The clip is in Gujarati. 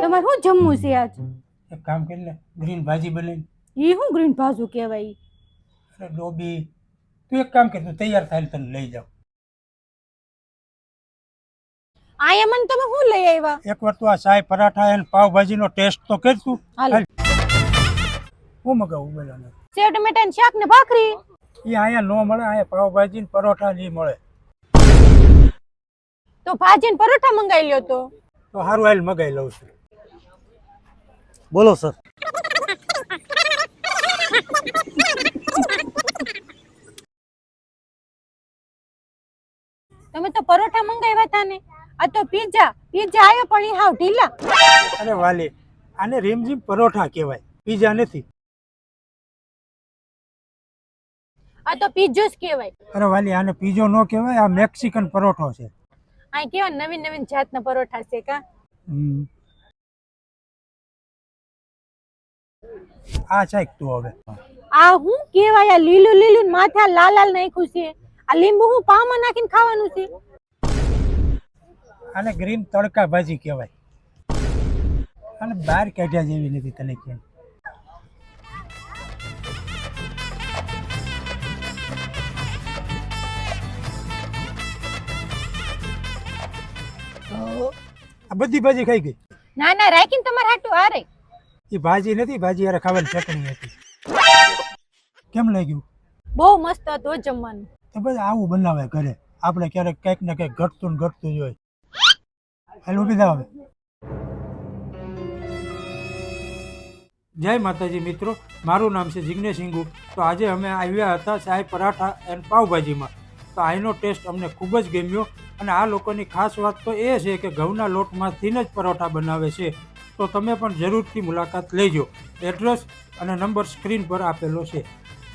તમારે શું જમવું છે આજ? એક કામ કરી લે, ગ્રીન ભાજી બને. ઈ શું ગ્રીન ભાજુ કહેવાય? અરે ડોબી, તું એક કામ કર, તું તૈયાર થાય તને લઈ જાઉં. આયા મને તમે શું લઈ આવ્યા? એકવાર તું આ સાય પરાઠા અને પાવભાજીનો ટેસ્ટ તો કર તું. હાલો. હું મગાવું બોલાને? સેવ ટમેટા શાક ને ભાખરી. એ અહીંયા નો મળે, અહીંયા પાવભાજી ને પરોઠા નહીં મળે. તો ભાજી ને પરોઠા મંગાવી લ્યો તો સારું, હાલ મગાઈ લઉં છું. બોલો સર. તમે તો પરોઠા મંગાવ્યા હતા ને, આ તો પિઝા આવ્યો પણ ઈ હાવ ઢીલા. અરે વાલી, આને રીમઝીમ પરોઠા કહેવાય, પીઝા નથી. આ તો પિઝ્ઝો જ કહેવાય. અરે વાલી, આને પીઝો નો કહેવાય, આ મેક્સિકન પરોઠો છે. આ કેવા નવીન જાતના પરોઠા છે કા? આ ચાક તું હવે. આ હું કેવાય? આ લીલું માથે આ લાલ નાખ્યું છે. આ લીંબુ હું પાવમાં નાખીને ખાવાનું છે? આને ગ્રીન તડકા ભાજી કહેવાય. અને બહાર કાઢ્યા જેવી નથી તને કેમ. આ બધી ભાજી ખાઈ ગઈ. ના રાખીને તમારે હાટું આ રે. એ ભાજી નથી, ભાજી યાર ખાવાની ચટણી હતી. કેમ લાગ્યું? બહુ મસ્ત હતું જમવાનું. તો બસ આવું બનાવે ઘરે. આપણે ક્યારેક કંઈક ને કંઈક ઘટતું જ હોય. હાલ ઉભી થાવ હવે. જય માતાજી મિત્રો, મારું નામ છે જિગ્નેશ હિંગુ. તો આજે અમે આવ્યા હતા સાય પરાઠા એન્ડ પાવભાજીમાં. તો આનો ટેસ્ટ અમને ખૂબ જ ગમ્યો. અને આ લોકોની ખાસ વાત તો એ છે કે ઘઉંના લોટમાંથી જ પરોઠા બનાવે છે. તો તમે પણ જરૂરથી મુલાકાત લેજો. એડ્રેસ અને નંબર સ્ક્રીન પર આપેલો છે.